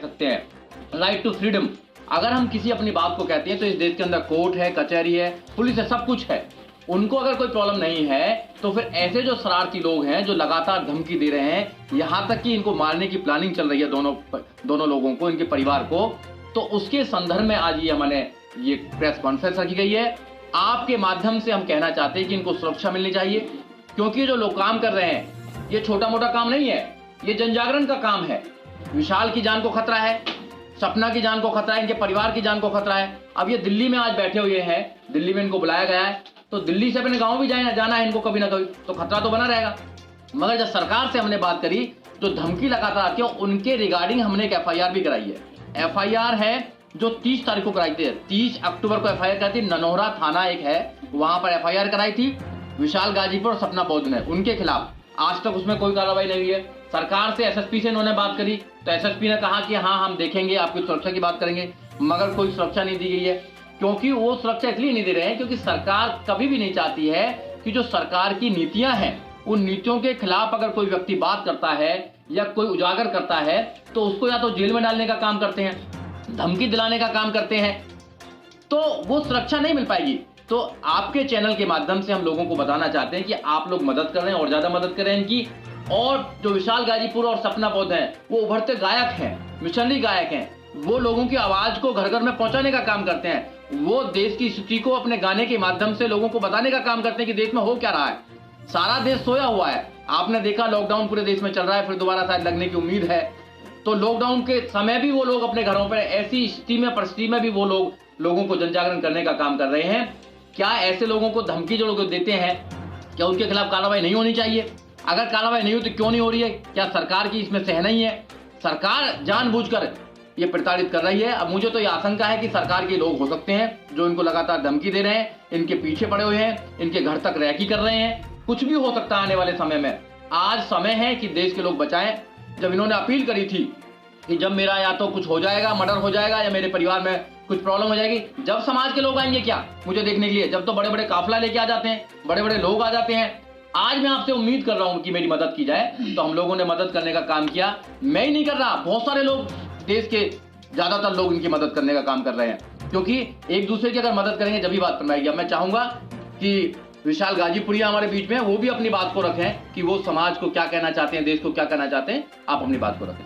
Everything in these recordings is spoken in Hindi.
सकते हैं, राइट टू फ्रीडम। अगर हम किसी अपनी बात को कहते हैं तो इस देश के अंदर कोर्ट है, कचहरी है, पुलिस है, सब कुछ है। उनको अगर कोई प्रॉब्लम नहीं है तो फिर ऐसे जो शरारती लोग हैं जो लगातार धमकी दे रहे हैं, यहां तक कि इनको मारने की प्लानिंग चल रही है दोनों लोगों को, इनके परिवार को, तो उसके संदर्भ में आज ये हमारे ये प्रेस कॉन्फ्रेंस रखी गई है। आपके माध्यम से हम कहना चाहते हैं कि इनको सुरक्षा मिलनी चाहिए, क्योंकि जो लोग काम कर रहे हैं ये छोटा मोटा काम नहीं है, ये जनजागरण का काम है। विशाल की जान को खतरा है, सपना की जान को खतरा है, इनके परिवार की जान को खतरा है। अब ये दिल्ली में आज बैठे हुए हैं, दिल्ली में इनको बुलाया गया है, तो दिल्ली से अपने गांव भी जाना है इनको कभी ना कभी, तो खतरा तो बना रहेगा। मगर जब सरकार से हमने बात करी, जो धमकी लगातार आती है उनके रिगार्डिंग हमने एक एफआईआर भी कराई है। एफआईआर है जो 30 तारीख को कराई थी, 30 अक्टूबर को एफआईआर कराई थी। ननोहरा थाना एक है, वहां पर एफआईआर कराई थी विशाल गाजीपुर और सपना बौद्ध ने, उनके खिलाफ। आज तक उसमें कोई कार्रवाई नहीं हुई है। सरकार से एसएसपी से इन्होंने बात करी तो एसएसपी ने कहा कि हाँ हम देखेंगे, आपकी सुरक्षा की बात करेंगे, मगर कोई सुरक्षा नहीं दी गई है। क्योंकि वो सुरक्षा इसलिए नहीं दे रहे हैं क्योंकि सरकार कभी भी नहीं चाहती है कि जो सरकार की नीतियां हैं उन नीतियों के खिलाफ अगर कोई व्यक्ति बात करता है या कोई उजागर करता है तो उसको या तो जेल में डालने का काम करते हैं, धमकी दिलाने का काम करते हैं, तो वो सुरक्षा नहीं मिल पाएगी। तो आपके चैनल के माध्यम से हम लोगों को बताना चाहते हैं कि आप लोग मदद कर रहे हैं और ज्यादा मदद करें इनकी। और जो विशाल गाजीपुर और सपना बौद्ध हैं वो उभरते गायक हैं, मिशनरी गायक हैं, वो लोगों की आवाज को घर घर में पहुंचाने का काम करते हैं। वो देश की स्थिति को अपने गाने के माध्यम से लोगों को बताने का काम करते हैं कि देश में हो क्या रहा है। सारा देश सोया हुआ है, आपने देखा लॉकडाउन पूरे देश में चल रहा है, फिर दोबारा शायद लगने की उम्मीद है। तो लॉकडाउन के समय भी वो लोग अपने घरों पर, ऐसी स्थिति में परिस्थिति में भी वो लोगों को जनजागरण करने का काम कर रहे हैं। क्या ऐसे लोगों को धमकी जो लोग देते हैं, क्या उनके खिलाफ कार्रवाई नहीं होनी चाहिए? अगर कार्रवाई नहीं होती तो क्यों नहीं हो रही है? क्या सरकार की इसमें सह नहीं है? सरकार जानबूझकर ये प्रताड़ित कर रही है। अब मुझे तो ये आशंका है कि सरकार के लोग हो सकते हैं जो इनको लगातार धमकी दे रहे हैं, इनके पीछे पड़े हुए हैं, इनके घर तक रैकी कर रहे हैं। कुछ भी हो सकता है आने वाले समय में। आज समय है कि देश के लोग बचाएं। जब इन्होंने अपील करी थी कि जब मेरा या तो कुछ हो जाएगा, मर्डर हो जाएगा, या मेरे परिवार में कुछ प्रॉब्लम हो जाएगी, जब समाज के लोग आएंगे क्या मुझे देखने के लिए? जब तो बड़े बड़े काफिला लेके आ जाते हैं, बड़े बड़े लोग आ जाते हैं। आज मैं आपसे उम्मीद कर रहा हूं कि मेरी मदद की जाए, तो हम लोगों ने मदद करने का काम किया। मैं ही नहीं कर रहा, बहुत सारे लोग, देश के ज्यादातर लोग इनकी मदद करने का काम कर रहे हैं, क्योंकि एक दूसरे की अगर मदद करेंगे जब भी बात बनाएगी। अब मैं चाहूंगा कि विशाल गाजीपुरिया हमारे बीच में, वो भी अपनी बात को रखें कि वो समाज को क्या कहना चाहते हैं, देश को क्या कहना चाहते हैं। आप अपनी बात को रखें।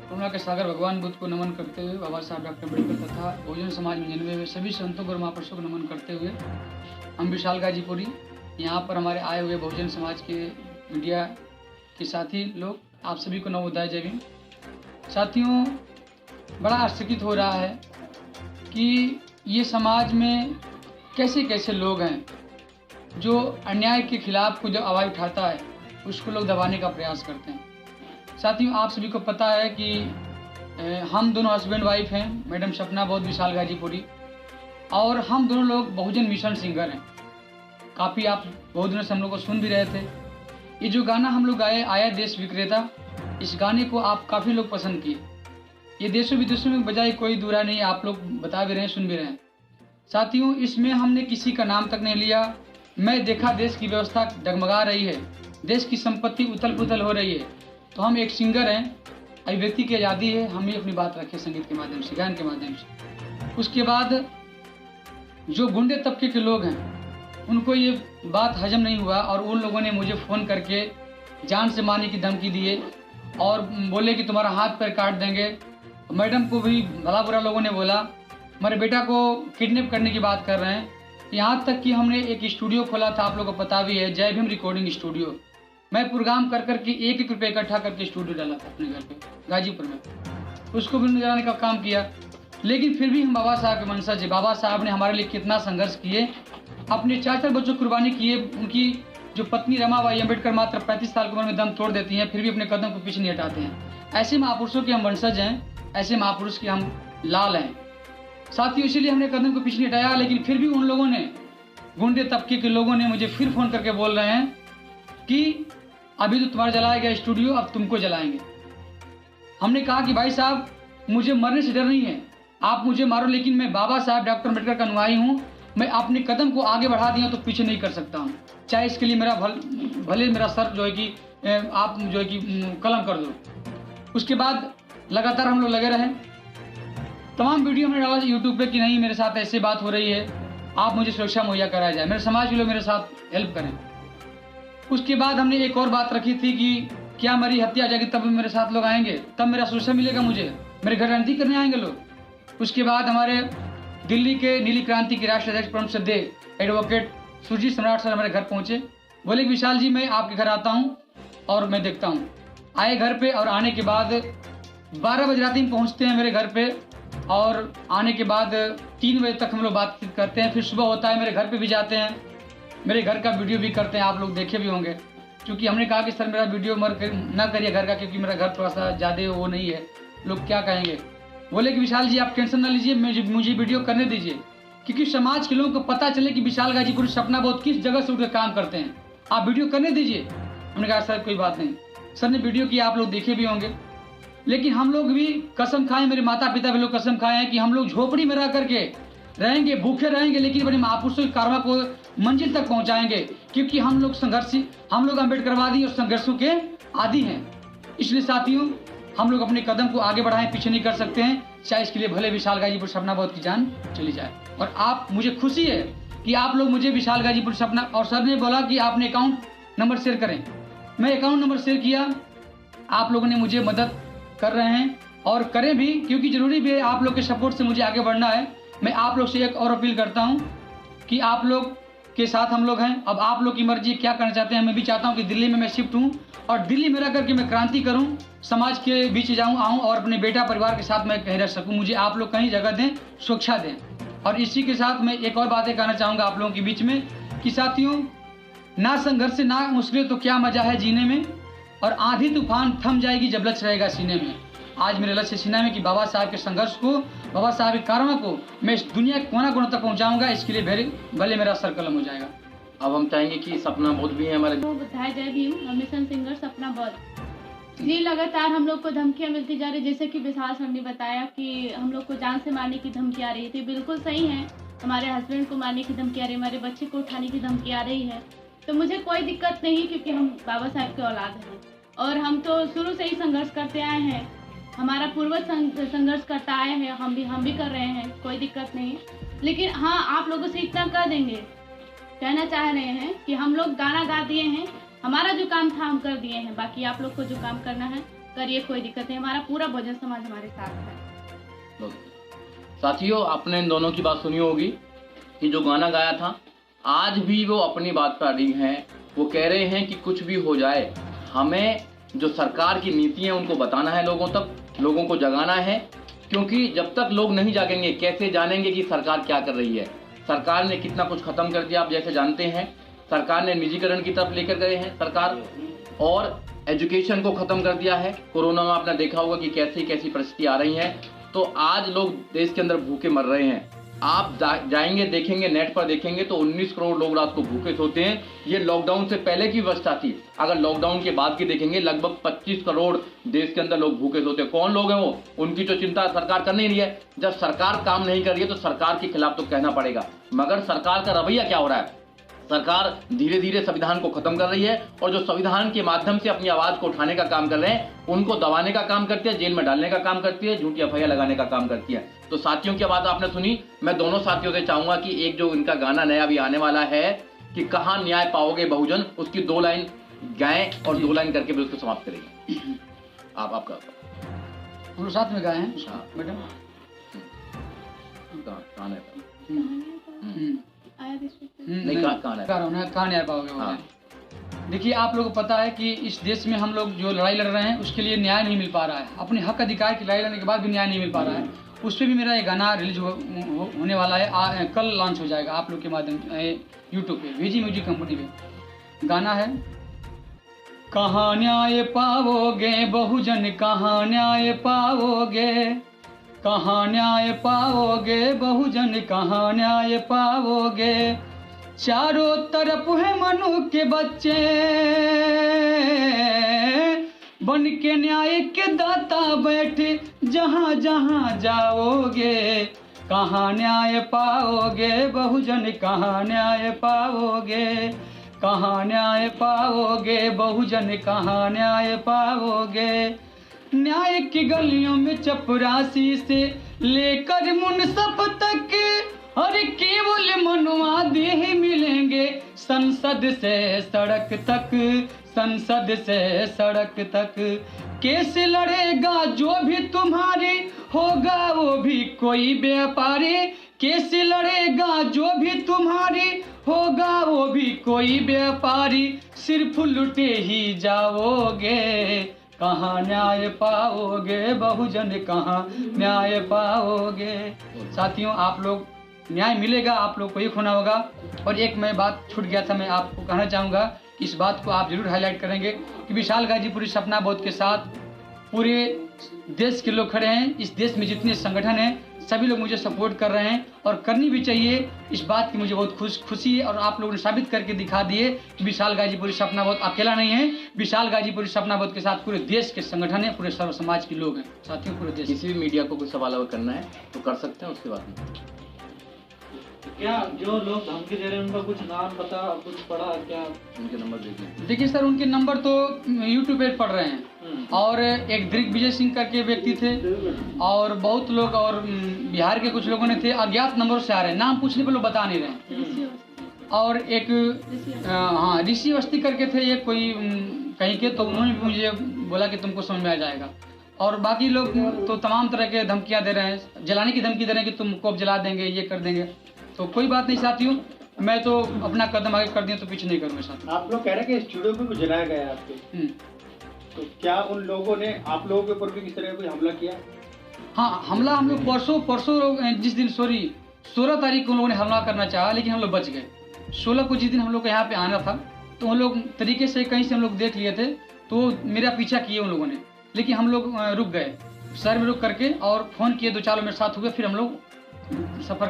करुणा के सागर भगवान बुद्ध को नमन करते हुए, बाबा साहब डॉक्टर अम्बेडकर तथा बहुजन समाज में जन्मे हुए सभी संतों और महापुरुषों को नमन करते हुए, हम विशाल गाजीपुरी यहाँ पर हमारे आए हुए बहुजन समाज के मीडिया के साथी लोग, आप सभी को नवोदय जय भीम। साथियों, बड़ा आश्चर्यचकित हो रहा है कि ये समाज में कैसे कैसे लोग हैं जो अन्याय के खिलाफ को जब आवाज़ उठाता है उसको लोग दबाने का प्रयास करते हैं। साथियों, आप सभी को पता है कि हम दोनों हस्बैंड वाइफ हैं, मैडम सपना बौद्ध, विशाल गाजीपुरी, और हम दोनों लोग बहुजन मिशन सिंगर हैं। काफ़ी आप बहुत दिनों से हम लोग को सुन भी रहे थे। ये जो गाना हम लोग गाए, आया देश विक्रेता, इस गाने को आप काफ़ी लोग पसंद किए। ये देशों विदेशों में बजाय कोई दूरा नहीं, आप लोग बता भी रहे हैं, सुन भी रहे हैं। साथियों, इसमें हमने किसी का नाम तक नहीं लिया। मैं देखा देश की व्यवस्था डगमगा रही है, देश की संपत्ति उथल पुथल हो रही है, तो हम एक सिंगर हैं, अभिव्यक्ति की आज़ादी है, हम ही अपनी बात रखें संगीत के माध्यम से, गायन के माध्यम से। उसके बाद जो गुंडे तबके के लोग हैं उनको ये बात हजम नहीं हुआ और उन लोगों ने मुझे फ़ोन करके जान से मारने की धमकी दिए और बोले कि तुम्हारा हाथ पैर काट देंगे। मैडम को भी भला बुरा लोगों ने बोला, हमारे बेटा को किडनैप करने की बात कर रहे हैं। यहाँ तक कि हमने एक स्टूडियो खोला था, आप लोगों को पता भी है, जय भीम रिकॉर्डिंग स्टूडियो। मैं प्रोग्राम कर करके 1-1 रुपये इकट्ठा करके स्टूडियो डाला था अपने घर पे गाजीपुर में, उसको भी जलाने का काम किया। लेकिन फिर भी हम बाबा साहब के मंशज है। बाबा साहब ने हमारे लिए कितना संघर्ष किए, अपने 4 बच्चों की कुर्बानी किए। उनकी जो पत्नी रमाबाई अम्बेडकर मात्र 35 साल की उम्र में दम तोड़ देती हैं, फिर भी अपने कदम को पीछे नहीं हटाते हैं। ऐसे महापुरुषों के हम वंशज हैं, ऐसे महापुरुष के हम लाल हैं साथियों। इसीलिए हमने कदम को पीछे नहीं हटाया। लेकिन फिर भी उन लोगों ने, गुंडे तबके के लोगों ने मुझे फिर फ़ोन करके बोल रहे हैं कि अभी तो तुम्हारा जलाया गया स्टूडियो, अब तुमको जलाएंगे। हमने कहा कि भाई साहब, मुझे मरने से डर नहीं है, आप मुझे मारो, लेकिन मैं बाबा साहब डॉक्टर अम्बेडकर का अनुयायी हूँ मैं अपने कदम को आगे बढ़ा दिया तो पीछे नहीं कर सकता हूँ, चाहे इसके लिए मेरा भले मेरा सर जो है कि आप जो है कि कलम कर दो। उसके बाद लगातार हम लोग लगे रहे, तमाम वीडियो हमने डाला यूट्यूब पे कि नहीं मेरे साथ ऐसी बात हो रही है, आप मुझे सुरक्षा मुहैया कराया जाए, मेरे समाज के लोग मेरे साथ हेल्प करें। उसके बाद हमने एक और बात रखी थी कि क्या मेरी हत्या आ जाएगी तब मेरे साथ लोग आएंगे, तब मेरा सुरक्षा मिलेगा, मुझे मेरे घर राजनीति करने आएंगे लोग। उसके बाद हमारे दिल्ली के नीली क्रांति के राष्ट्रीय अध्यक्ष परम श्रद्धेय एडवोकेट सुरजीत सम्राट सर हमारे घर पहुंचे, बोले कि विशाल जी मैं आपके घर आता हूं और मैं देखता हूं। आए घर पे और आने के बाद 12 बजे रात में पहुंचते हैं मेरे घर पे, और आने के बाद 3 बजे तक हम लोग बातचीत करते हैं। फिर सुबह होता है मेरे घर पे भी जाते हैं, मेरे घर का वीडियो भी करते हैं, आप लोग देखे भी होंगे। क्योंकि हमने कहा कि सर मेरा वीडियो ना करिए घर का, क्योंकि मेरा घर थोड़ा सा ज़्यादा वो नहीं है, लोग क्या कहेंगे। बोले कि विशाल जी आप टेंशन ना लीजिए, मुझे वीडियो करने दीजिए, क्योंकि समाज के लोगों को पता चले कि विशाल गाजीपुर सपना बहुत किस जगह से उठकर काम करते हैं, आप वीडियो करने दीजिए। हमने कहा सर कोई बात नहीं। सर ने वीडियो किया, आप लोग देखे भी होंगे। लेकिन हम लोग भी कसम खाए, मेरे माता पिता भी लोग कसम खाए हैं कि हम लोग झोपड़ी में रह करके रहेंगे, भूखे रहेंगे, लेकिन बड़े महापुरुषों की कारवा को मंजिल तक पहुंचाएंगे, क्योंकि हम लोग संघर्षी, हम लोग अम्बेडकरवादी और संघर्षों के आदी हैं। इसलिए साथियों हम लोग अपने कदम को आगे बढ़ाएं, पीछे नहीं कर सकते हैं, चाहे इसके लिए भले विशाल गाजीपुर सपना बहुत की जान चली जाए। और आप, मुझे खुशी है कि आप लोग मुझे विशाल गाजीपुर सपना, और सर ने बोला कि आपने अकाउंट नंबर शेयर करें, मैं अकाउंट नंबर शेयर किया, आप लोगों ने मुझे मदद कर रहे हैं और करें भी, क्योंकि जरूरी भी है, आप लोग के सपोर्ट से मुझे आगे बढ़ना है। मैं आप लोग से एक और अपील करता हूं कि आप लोग के साथ हम लोग हैं, अब आप लोग की मर्जी क्या करना चाहते हैं। मैं भी चाहता हूं कि दिल्ली में मैं शिफ्ट हूं और दिल्ली में रह करके मैं क्रांति करूं, समाज के बीच आऊं और अपने बेटा परिवार के साथ मैं कहीं रह सकूं। मुझे आप लोग कहीं जगह दें, सुरक्षा दें। और इसी के साथ मैं एक और बातें कहना चाहूँगा आप लोगों के बीच में कि साथियों, ना संघर्ष ना मुश्किल तो क्या मजा है जीने में, और आंधी तूफान थम जाएगी जब लक्ष्य रहेगा सीने में। आज मेरे लक्ष्य सीने में कि बाबा साहब के संघर्ष को, बाबा साहब के कार्यों को मैं इस दुनिया के कोना कोना तक पहुंचाऊंगा, इसके लिए भले मेरा सर कलम हो जाएगा। अब हम चाहेंगे कि सपना बहुत भी है हमारे, तो बताया जय भीम, मिशन सिंगर सपना बहुत जी। लगातार हम लोग को धमकियां मिलती जा रही, जैसे कि विशाल सर ने बताया कि हम लोग को जान से मारने की धमकी आ रही थी। बिल्कुल सही है, हमारे हस्बैंड को मारने की धमकी आ रही है, हमारे बच्चे को उठाने की धमकी आ रही है। तो मुझे कोई दिक्कत नहीं, क्योंकि हम बाबा साहब के औलाद हैं और हम तो शुरू से ही संघर्ष करते आए हैं, हमारा पूर्वज संघर्ष करता आए हैं, हम भी कर रहे हैं, कोई दिक्कत नहीं। लेकिन हाँ, आप लोगों से इतना कह देंगे, कहना चाह रहे हैं कि हम लोग गाना गा दिए हैं, हमारा जो काम था हम कर दिए हैं, बाकी आप लोग को जो काम करना है करिए, कोई दिक्कत नहीं, हमारा पूरा बहुजन समाज हमारे साथ है। साथियों आपने इन दोनों की बात सुनी होगी कि जो गाना गाया था, आज भी वो अपनी बात पर अड़ी हैं। वो कह रहे हैं कि कुछ भी हो जाए, हमें जो सरकार की नीति है उनको बताना है लोगों तक, लोगों को जगाना है, क्योंकि जब तक लोग नहीं जागेंगे कैसे जानेंगे कि सरकार क्या कर रही है। सरकार ने कितना कुछ खत्म कर दिया, आप जैसे जानते हैं, सरकार ने निजीकरण की तरफ लेकर गए हैं सरकार, और एजुकेशन को खत्म कर दिया है। कोरोना में आपने देखा होगा कि कैसी परिस्थिति आ रही है, तो आज लोग देश के अंदर भूखे मर रहे हैं। आप जाएंगे देखेंगे, नेट पर देखेंगे तो 19 करोड़ लोग रात को भूखे सोते हैं। ये लॉकडाउन से पहले की व्यवस्था थी, अगर लॉकडाउन के बाद की देखेंगे लगभग 25 करोड़ देश के अंदर लोग भूखे सोते हैं। कौन लोग हैं वो, उनकी तो चिंता सरकार कर नहीं रही है। जब सरकार काम नहीं कर रही है तो सरकार के खिलाफ तो कहना पड़ेगा, मगर सरकार का रवैया क्या हो रहा है। सरकार धीरे धीरे संविधान को खत्म कर रही है, और जो संविधान के माध्यम से अपनी आवाज को उठाने का काम कर रहे हैं उनको दबाने का काम करती है, जेल में डालने का काम करती है, झूठी एफआईआर लगाने का काम करती है। तो साथियों की बात आपने सुनी, मैं दोनों साथियों से चाहूंगा कि एक जो इनका गाना नया भी आने वाला है कि कहाँ न्याय पाओगे बहुजन, उसकी 2 लाइन गाएं और 2 लाइन करके भी उसको समाप्त करेंगे। आपका हम लोग साथ में गाए हैं मैडम, कहाँ न्याय पाओगे। देखिए आप लोगों को पता है कि इस देश में हम लोग जो लड़ाई लड़ रहे हैं उसके लिए न्याय नहीं मिल पा रहा है, अपने हक अधिकार की लड़ाई लड़ने के बाद भी न्याय नहीं मिल पा रहा है। उस पर भी मेरा ये गाना रिलीज होने वाला है, कल लॉन्च हो जाएगा आप लोग के माध्यम यूट्यूब पे, वीजी म्यूजिक कंपनी में गाना है। कहाँ न्याय पाओगे बहुजन, कहाँ न्याय पाओगे, कहाँ न्याय पाओगे बहुजन, कहाँ न्याय पाओगे। चारों तरफ है मनु के बच्चे, बन के न्याय के दाता बैठे जहाँ जहाँ जाओगे। कहाँ न्याय पाओगे बहुजन, कहाँ न्याय पाओगे, कहाँ न्याय पाओगे बहुजन, कहाँ न्याय पाओगे। न्याय की गलियों में चपरासी से लेकर मुनसफ तक, और केवल मनुवादी ही मिलेंगे संसद से सड़क तक, संसद से सड़क तक। केस लड़ेगा जो भी तुम्हारी, होगा वो भी कोई व्यापारी। केस लड़ेगा जो भी तुम्हारी, होगा वो भी कोई व्यापारी। सिर्फ लुटे ही जाओगे, कहाँ न्याय पाओगे बहुजन, कहाँ न्याय पाओगे। साथियों, आप लोग न्याय मिलेगा, आप लोग को ही खोना होगा। और एक मैं बात छूट गया था, मैं आपको कहना चाहूँगा कि इस बात को आप जरूर हाईलाइट करेंगे कि विशाल गाजीपुरी सपना बोध के साथ पूरे देश के लोग खड़े हैं। इस देश में जितने संगठन हैं सभी लोग मुझे सपोर्ट कर रहे हैं, और करनी भी चाहिए। इस बात की मुझे बहुत खुशी है, और आप लोगों ने साबित करके दिखा दिए कि विशाल गाजीपुरी सपना बोध अकेला नहीं है। विशाल गाजीपुरी सपना बोध के साथ पूरे देश के संगठन है, पूरे सर्व समाज के लोग हैं। साथियों, पूरे देश किसी भी मीडिया को कोई सवाल अगर करना है तो कर सकते हैं, उसके बाद में। क्या जो लोग धमकी दे रहे हैं उनका कुछ नाम पता, कुछ पढ़ा क्या? उनके नंबर देखिए। देखिए सर, उनके नंबर तो यूट्यूब पे पढ़ रहे हैं, और एक दिग्विजय सिंह करके व्यक्ति थे, और बहुत लोग, और बिहार के कुछ लोगों ने थे। अज्ञात नंबरों से आ रहे हैं, नाम पूछने पर लोग बता नहीं रहे। और एक हाँ, ऋषि अवस्थी करके थे ये कोई कहीं के, तो उन्होंने भी मुझे बोला कि तुमको समझ में आ जाएगा। और बाकी लोग तो तमाम तरह के धमकियाँ दे रहे हैं, जलाने की धमकी दे रहे हैं कि तुमको अब जला देंगे, ये कर देंगे। तो कोई बात नहीं साथियों, मैं तो अपना कदम आगे कर दिया तो पीछे नहीं करूँगा साथियों। आप लोग कह रहे हैं कि स्टूडियो पे कुछ जलाया गया है आपके, तो क्या उन लोगों ने आप लोगों के ऊपर भी किस तरह का कोई हमला किया? हाँ, हमला हम लोग परसों जिस दिन 16 तारीख को उन लोगों ने हमला करना चाहा, लेकिन हम लोग बच गए। 16 को जिस दिन हम लोग को यहाँ पे आना था, तो हम लोग तरीके से कहीं से हम लोग देख लिए थे, तो मेरा पीछा किए उन लोगों ने, लेकिन हम लोग रुक गए शहर में रुक करके, और फ़ोन किए, 2-4 मेरे साथ हुए, फिर हम लोग सफर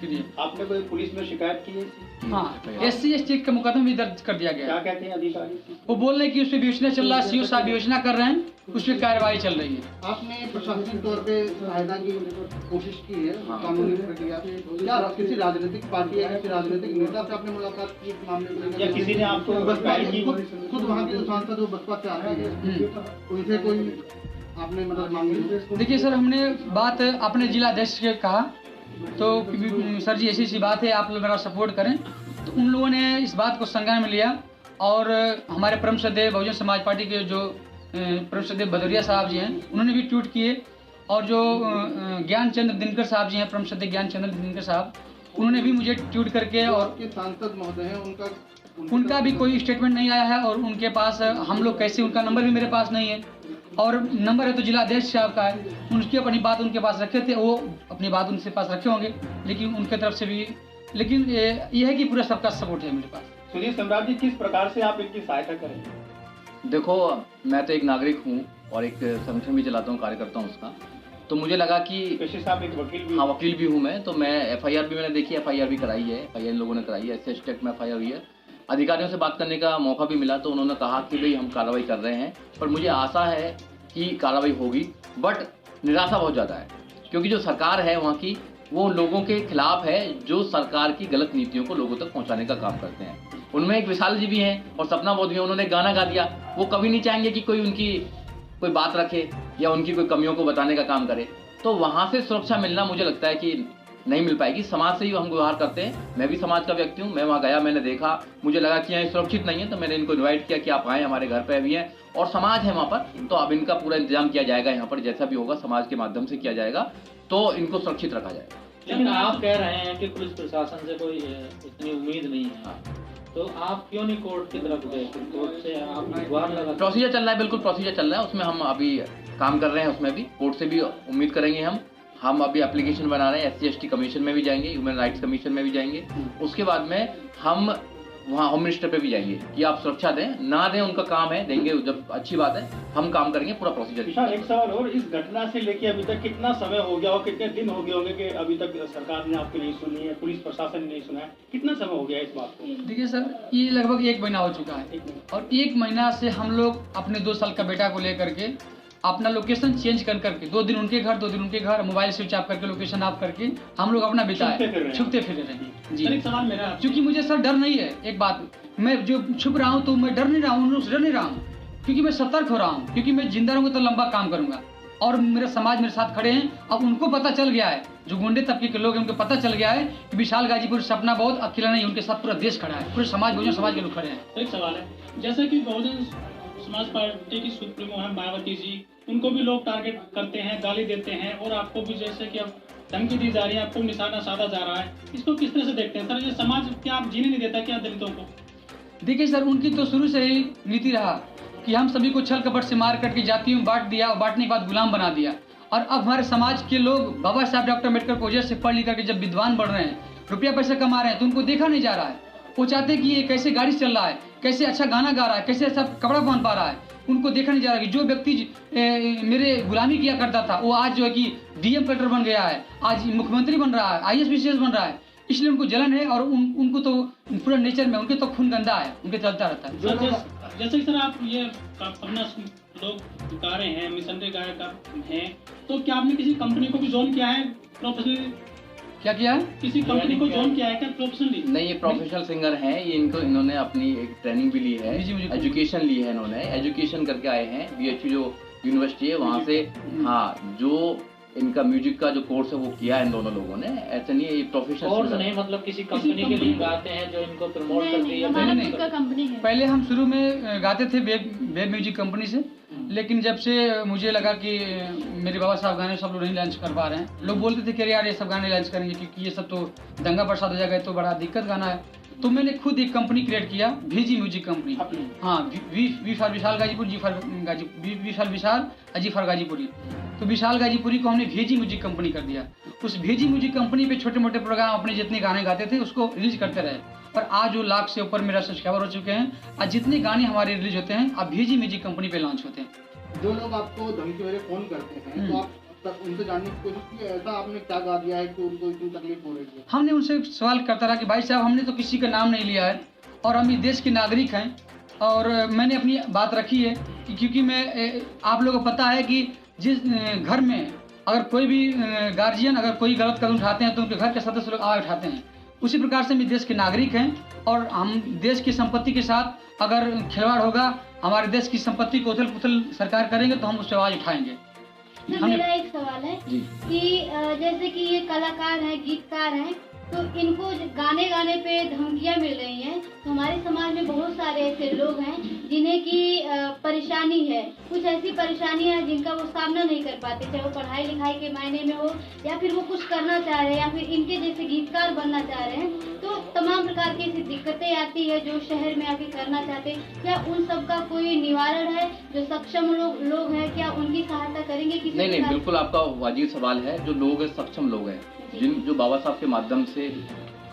के लिए। आपने कोई पुलिस में शिकायत की है? हाँ, SC/ST का मुकदमा भी दर्ज कर दिया गया। क्या कहते हैं अधिकारी? वो बोल रहे हैं कि उस पर योजना चल रहा है, CO साहब योजना कर रहे हैं, उस पर कार्रवाई चल रही है। आपने प्रशासनिक तौर पे सहायता की कोशिश की है कानूनी प्रक्रिया से, क्या किसी राजनीतिक पार्टी या किसी राजनीतिक नेता से आपने मुलाकात की इस मामले को? या किसी ने आपको खुद वहाँ के सांसद जो बसपा से आते हैं उनसे कोई आपने मदद मांगी? देखिए सर, हमने बात अपने जिला अध्यक्ष के कहा, तो सर जी ऐसी बात है, आप लोग मेरा सपोर्ट करें। तो उन लोगों ने इस बात को संज्ञान में लिया, और हमारे परम श्रद्धेय बहुजन समाज पार्टी के जो परम श्रद्धेय भदौरिया साहब जी हैं, उन्होंने भी ट्वीट किए, और जो ज्ञान चंद्र दिनकर साहब जी हैं, परम श्रद्धेय ज्ञान चंद्र दिनकर साहब, उन्होंने भी मुझे ट्वीट करके, और सांसद महोदय हैं उनका भी कोई स्टेटमेंट नहीं आया है, और उनके पास हम लोग कैसे, उनका नंबर भी मेरे पास नहीं है, और नंबर है तो जिला अध्यक्ष साहब का है, उनकी अपनी बात उनके पास रखे थे, वो अपनी बात उनके पास रखे होंगे, लेकिन उनके तरफ से भी, लेकिन ये है कि पूरा सबका सपोर्ट है मेरे पास। सुनील सम्राट जी, किस प्रकार से आप इनकी सहायता करेंगे? देखो, मैं तो एक नागरिक हूँ और एक संगठन भी चलाता हूँ, कार्यकर्ता हूँ उसका। तो मुझे लगा कि पेशे साहब एक वकील भी, हाँ वकील भी हूँ मैं, तो मैं FIR भी मैंने देखी, FIR भी कराई है, FIR लोगों ने कराई है, SC/ST एक्ट में FIR हुई है। अधिकारियों से बात करने का मौका भी मिला, तो उन्होंने कहा कि भाई हम कार्रवाई कर रहे हैं, पर मुझे आशा है कि कार्रवाई होगी, बट निराशा बहुत ज़्यादा है, क्योंकि जो सरकार है वहाँ की, वो लोगों के खिलाफ है, जो सरकार की गलत नीतियों को लोगों तक पहुँचाने का काम करते हैं। उनमें एक विशाल जी भी हैं और सपना बोध भी है, उन्होंने गाना गा दिया। वो कभी नहीं चाहेंगे कि कोई उनकी कोई बात रखे या उनकी कोई कमियों को बताने का काम करे। तो वहाँ से सुरक्षा मिलना मुझे लगता है कि नहीं मिल पाएगी। समाज से ही हम व्यवहार करते हैं, मैं भी समाज का व्यक्ति हूँ। मैं वहाँ गया, मैंने देखा, मुझे लगा कि यहाँ सुरक्षित नहीं है, तो मैंने इनको इन्वाइट किया कि आप आएँ, हमारे घर पे भी हैं और समाज है वहाँ पर, तो अब इनका पूरा इंतजाम किया जाएगा। यहाँ पर जैसा भी होगा समाज के माध्यम से किया जाएगा, तो इनको सुरक्षित रखा जाएगा। लेकिन आप कह रहे हैं कि पुलिस प्रशासन से कोई इतनी उम्मीद नहीं है, तो आप क्यों नहीं कोर्ट की तरफ गए? कोर्ट से आप गुहार लगा? प्रोसीजर चल रहा है, बिल्कुल प्रोसीजर चल रहा है, उसमें हम अभी काम कर रहे हैं। उसमें भी कोर्ट से भी उम्मीद करेंगे हम अभी एप्लीकेशन बना रहे हैं, SC/ST कमीशन में भी जाएंगे, ह्यूमन राइट्स कमीशन में भी जाएंगे। उसके बाद में हम वहाँ होम मिनिस्टर पे भी जाएंगे कि आप सुरक्षा दें, ना दें उनका काम है, देंगे जब अच्छी बात है, हम काम करेंगे पूरा प्रोसीजर। विशाल, एक सवाल और, इस घटना से लेके अभी तक कितना समय हो गया और कितने दिन हो गए होंगे कि अभी तक सरकार ने आपकी नहीं सुनी है, पुलिस प्रशासन ने नहीं सुना है? कितना समय हो गया इस बात को? देखिए सर, ये लगभग 1 महीना हो चुका है, और 1 महीना से हम लोग अपने 2 साल का बेटा को लेकर के अपना लोकेशन चेंज कर करके 2 दिन उनके घर 2 दिन उनके घर, मोबाइल स्विच ऑफ करके लोकेशन ऑफ करके हम लोग अपना बिताए, छुपते फिर रहे हैं जी। एक सवाल मेरा आपसे। क्योंकि मुझे सर डर नहीं है, एक बात, मैं जो छुप रहा हूँ तो मैं डर नहीं रहा हूँ, डर नहीं रहा हूँ, क्योंकि मैं सतर्क हो रहा हूँ, क्योंकि मैं जिंदा रहूँगा तो लंबा काम करूंगा और मेरा समाज मेरे साथ खड़े हैं। अब उनको पता चल गया है, जो गुंडे तबके के लोग हैं उनको पता चल गया है कि विशाल गाजीपुर सपना बहुत अकेला नहीं, उनके साथ पूरा देश खड़ा है, पूरे समाज बहुजन समाज के लोग खड़े हैं। एक सवाल है, जैसे कि बहुजन समाज पार्टी की सुप्रीमो है मायावती जी, उनको भी लोग टारगेट करते हैं, गाली देते हैं, और आपको भी जैसे कि अब धमकी दी जा रही है, आपको निशाना साधा जा रहा है, इसको किस तरह से देखते हैं सर? ये समाज क्या आप जीने नहीं देता क्या दलितों को? देखिए सर, उनकी तो शुरू से ही नीति रहा कि हम सभी को छल कपट से मार करके जातियों में बांट दिया और बांटने के बाद गुलाम बना दिया। और अब हमारे समाज के लोग बाबा साहब डॉक्टर अम्बेडकर की वजह से पढ़ लिख करके जब विद्वान बढ़ रहे हैं, रुपया पैसा कमा रहे हैं, तो उनको देखा नहीं जा रहा है। वो चाहते हैं कि ये कैसे गाड़ी चल रहा है, कैसे अच्छा गाना गा रहा है, कैसे अच्छा कपड़ा पहन पा रहा है, उनको देखा नहीं जा रहा कि जो व्यक्ति मेरे गुलामी किया करता था वो आज जो है कि डीएम कलेक्टर बन गया है, आज मुख्यमंत्री बन रहा है, आईएएस पीसीएस बन रहा है, इसलिए उनको जलन है। और उनको तो पूरा नेचर में उनके तो खून गंदा है, उनके चलता रहता है। जैसे सर आप ये अपना लोग गा रहे हैं, मिशनरी गायक हैं, तो क्या आपने किसी कंपनी को भी ज्वाइन किया है प्रोफेशनली? क्या किया है? किसी कंपनी को ज्वाइन किया है क्या प्रोफेशनली? नहीं, ये प्रोफेशनल सिंगर हैं, ये इन्होंने अपनी एक ट्रेनिंग भी ली है, एजुकेशन ली है, इन्होंने एजुकेशन करके आए हैं, बीएचयू जो यूनिवर्सिटी है वहाँ से। हाँ, जो इनका म्यूजिक का जो कोर्स है वो किया है इन दोनों लोगों ने, ऐसे नहीं है ये प्रोफेशनल कोर्स नहीं, मतलब किसी कंपनी के लिए गाते हैं जो इनको प्रमोट करती है? हमारा खुद का कंपनी है। पहले हम शुरू में गाते थे वेब म्यूजिक कंपनी से, लेकिन जब से मुझे लगा कि मेरे बाबा साहब गाने सब लोग नहीं लॉन्च कर पा रहे हैं, लोग बोलते थे कि यार ये सब गाने लॉन्च करेंगे क्योंकि ये सब तो दंगा प्रसाद हो जाएगा, तो बड़ा दिक्कत गाना है। तो मैंने खुद एक कंपनी क्रिएट किया, भेजी म्यूजिक कंपनी। हाँ, V for Vishal Ghazipur, G for Ghazipur, V for Vishal, G for Ghazipuri. तो विशाल गाजीपुरी को हमने भेजी म्यूजिक कंपनी कर दिया। उस भेजी म्यूजिक कंपनी पे छोटे मोटे प्रोग्राम अपने जितने गाने गाते थे उसको रिलीज करते रहे, और आज जो लाख से ऊपर मेरा सब्सक्राइबर हो चुके हैं। आज जितने गाने हमारे रिलीज होते हैं अब भेजी म्यूजिक कंपनी पे लॉन्च होते हैं। जो लोग आपको धमकी वगैरह फोन करते हैं तो आप तक उनसे जानने की कोशिश की, ऐसा आपने क्या गा दिया है कि उनको इतनी तकलीफ हो रही है? हमने उनसे सवाल करता रहा कि भाई साहब हमने तो किसी का नाम नहीं लिया है और हम इस देश के नागरिक हैं, और मैंने अपनी बात रखी है कि क्योंकि मैं आप लोगों को पता है कि जिस घर में अगर कोई भी गार्जियन अगर कोई गलत कदम उठाते हैं तो उनके घर के सदस्य लोग आवाज़ उठाते हैं। उसी प्रकार से हम इस देश के नागरिक हैं, और हम देश की संपत्ति के साथ अगर खिलवाड़ होगा, हमारे देश की संपत्ति को उथल पुथल सरकार करेंगे तो हम उससे आवाज़ उठाएंगे। मेरा एक सवाल है कि जैसे कि ये कलाकार हैं, गीतकार हैं, तो इनको गाने पे धमकियां मिल रही हैं, तो हमारे समाज में बहुत सारे ऐसे लोग हैं जिन्हें की परेशानी है, कुछ ऐसी परेशानियां हैं जिनका वो सामना नहीं कर पाते, चाहे वो पढ़ाई लिखाई के मायने में हो या फिर वो कुछ करना चाह रहे हैं या फिर इनके जैसे गीतकार बनना चाह रहे हैं, तो तमाम प्रकार की ऐसी दिक्कतें आती है जो शहर में आके करना चाहते हैं। क्या उन सब का कोई निवारण है? जो सक्षम लोग हैं क्या उनकी सहायता करेंगे किसी? नहीं, बिल्कुल आपका वाजिब सवाल है। जो लोग हैं सक्षम लोग हैं, जो बाबा साहब के माध्यम से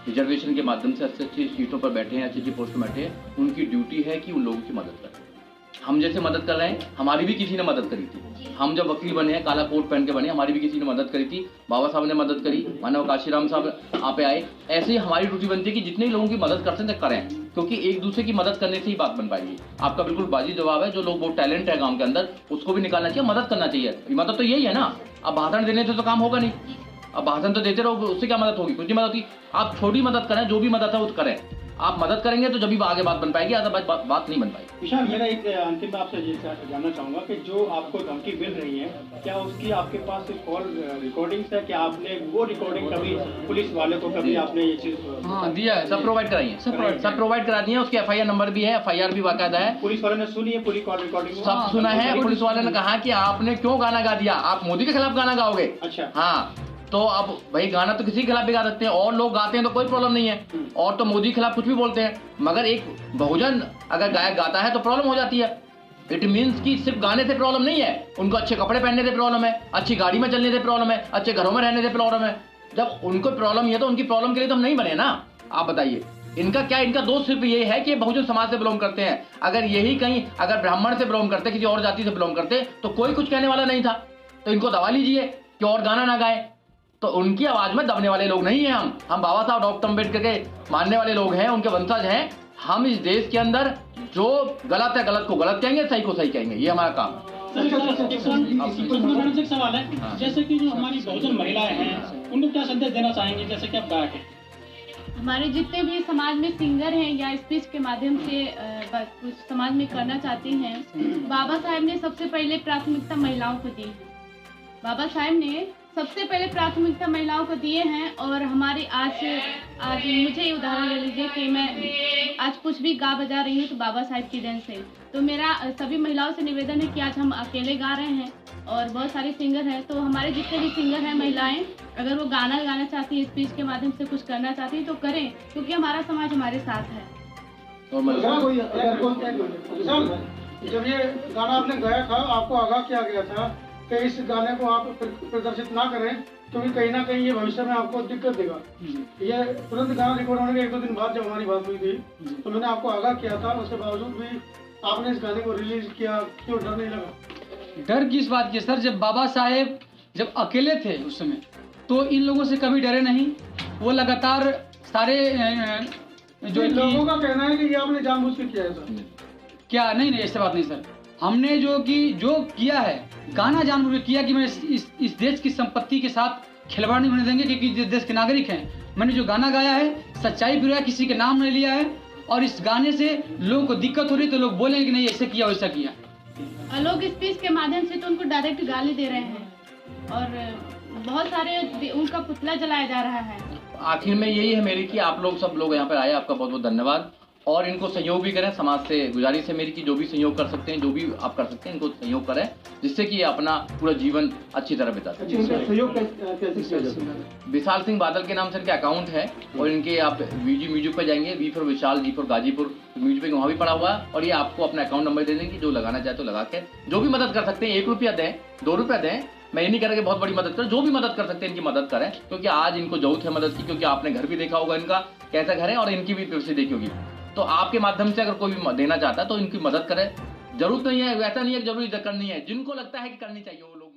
रिजर्वेशन के माध्यम से अच्छी सीटों पर बैठे हैं, अच्छी पोस्ट पर बैठे हैं, उनकी ड्यूटी है कि उन लोगों की मदद करें। हम जैसे मदद कर रहे हैं, हमारी भी किसी ने मदद करी थी। हम जब वकील बने हैं, काला कोट पहन के बने, हमारी भी किसी ने मदद करी थी, बाबा साहब ने मदद करी, मानव काशीराम साहब आप आए। ऐसे ही हमारी ड्यूटी बनती है कि जितने लोगों की मदद कर सकते करें, क्योंकि एक दूसरे की मदद करने से ही बात बन पाएगी। आपका बिल्कुल वाजिब जवाब है। जो लोग बहुत टैलेंट है गाँव के अंदर, उसको भी निकालना चाहिए, मदद करना चाहिए। मदद तो यही है ना, अब भाषण देने से तो काम होगा नहीं, अब भाषण तो देते रहो, उससे क्या मदद होगी? कुछ नहीं मदद होगी। आप छोटी मदद करें, जो भी मदद है वो करें। आप मदद करेंगे तो जब भी आगे बात बन पाएगी, अदरवाइज बात नहीं बन पाएगी। विशाल, मेरा एक अंतिम आपसे ये जानना चाहूंगा कि जो आपको धमकी मिल रही है, क्या उसकी आपके पास कॉल रिकॉर्डिंग्स है? क्या आपने वो रिकॉर्डिंग कभी पुलिस वाले को कभी आपने ये चीज दिया है? सब प्रोवाइड कराइए, सब प्रोवाइड करा दिए। उसकी FIR नंबर भी है, FIR भी बाकायदा है। पुलिस वाले ने सुनी है पूरी कॉल रिकॉर्डिंग? सब सुना है। पुलिस वाले ने कहा कि आपने क्यों गाना गा दिया, आप मोदी के खिलाफ गाना गाओगे? अच्छा, हाँ। तो अब भाई गाना तो किसी के खिलाफ भी गा सकते हैं, और लोग गाते हैं तो कोई प्रॉब्लम नहीं है, और तो मोदी के खिलाफ कुछ भी बोलते हैं, मगर एक बहुजन अगर गायक गाता है तो प्रॉब्लम हो जाती है। इट मीन्स कि सिर्फ गाने से प्रॉब्लम नहीं है, उनको अच्छे कपड़े पहनने से प्रॉब्लम है, अच्छी गाड़ी में चलने से प्रॉब्लम है, अच्छे घरों में रहने से प्रॉब्लम है। जब उनको प्रॉब्लम है तो उनकी प्रॉब्लम के लिए तो हम नहीं बने ना। आप बताइए, इनका क्या, इनका दोष सिर्फ ये है कि बहुजन समाज से बिलोंग करते हैं। अगर यही कहीं अगर ब्राह्मण से बिलोंग करते, किसी और जाति से बिलोंग करते, तो कोई कुछ कहने वाला नहीं था। तो इनको दबा लीजिए कि और गाना ना गाए। तो उनकी आवाज में दबने वाले लोग नहीं हैं हम बाबा साहब डॉक्टर अम्बेडकर के मानने वाले लोग हैं, उनके वंशज हैं। हम इस देश के अंदर जो गलत है गलत को गलत कहेंगे, सही को सही कहेंगे, ये हमारा काम है। मैडम से एक सवाल है, हाँ। जैसे कि जो हमारी बहुजन महिलाएं हैं उनको क्या संदेश देना चाहेंगे, जैसे कि आप गायक हैं? हमारे जितने भी समाज में सिंगर हैं या स्पीच के माध्यम से बस कुछ समाज में करना चाहते हैं, बाबा साहेब ने सबसे पहले प्राथमिकता महिलाओं को दी है। बाबा साहेब ने सबसे पहले प्राथमिकता महिलाओं को दिए हैं। और हमारी आज मुझे ही उदाहरण ले लीजिए कि मैं आज कुछ भी गा बजा रही हूँ तो बाबा साहेब की देन से। तो मेरा सभी महिलाओं से निवेदन है कि आज हम अकेले गा रहे हैं और बहुत सारे सिंगर हैं, तो हमारे जितने भी सिंगर हैं महिलाएं, अगर वो गाना गाना चाहती है, स्पीच के माध्यम से कुछ करना चाहती है तो करें, क्योंकि हमारा समाज हमारे साथ है। जब ये गाना आपने गाया था, आपको आगाह किया गया था कि इस गाने को आप प्रदर्शित ना करें, क्योंकि कहीं ना कहीं ये भविष्य में आपको दिक्कत देगा। ये तुरंत गाना रिकॉर्ड होने के 1-2 दिन बाद जब हमारी बात हुई थी तो मैंने आपको आगाह किया था, उसके बावजूद भी आपने इस गाने को रिलीज किया, क्यों डर नहीं लगा? डर किस बात की सर? जब बाबा साहेब जब अकेले थे उस समय, तो इन लोगों से कभी डरे नहीं। वो लगातार सारे जो लोगों का कहना है कि ये आपने जानबूझ के किया है सर। क्या? नहीं ऐसी बात नहीं सर। हमने जो किया है, गाना जानबूझ के किया कि मैं इस देश की संपत्ति के साथ खिलवाड़ नहीं होने देंगे, क्योंकि जिस देश के नागरिक हैं। मैंने जो गाना गाया है सच्चाई पूरा, किसी के नाम नहीं लिया है, और इस गाने से लोगों को दिक्कत हो रही तो लोग बोलेंगे कि नहीं ऐसे किया वैसा किया। लोग स्पीच के माध्यम से तो उनको डायरेक्ट गाली दे रहे हैं और बहुत सारे उनका पुतला जलाया जा रहा है। आखिर में यही है मेरी कि आप लोग सब लोग यहाँ पर आए, आपका बहुत बहुत धन्यवाद। और इनको सहयोग भी करें, समाज से गुजारिश है मेरी कि जो भी सहयोग कर सकते हैं, जो भी आप कर सकते हैं, इनको सहयोग करें, जिससे कि ये अपना पूरा जीवन अच्छी तरह बिता सकें। सहयोग कैसे किया जाता है? विशाल सिंह बादल के नाम से इनके अकाउंट है, और इनके आप वीजी म्यूजिक पे जाएंगे, V for Vishal, G for Ghazipur music पे वहाँ भी पड़ा हुआ है, और ये आपको अपना अकाउंट नंबर दे देंगे। जो लगाना चाहे तो लगा के जो भी मदद कर सकते हैं, 1 रुपया दें, 2 रुपया दें, मैं ये नहीं कह रहा कि बहुत बड़ी मदद करें, जो भी मदद कर सकते हैं इनकी मदद करें, क्योंकि आज इनको जरूरत है मदद की। क्योंकि आपने घर भी देखा होगा इनका कैसा घर है, और इनकी भी परिस्थिति देखी होगी। तो आपके माध्यम से अगर कोई भी देना चाहता है तो इनकी मदद करें। जरूरत नहीं है, ऐसा नहीं है जरूरी करनी है, जिनको लगता है कि करनी चाहिए वो लोग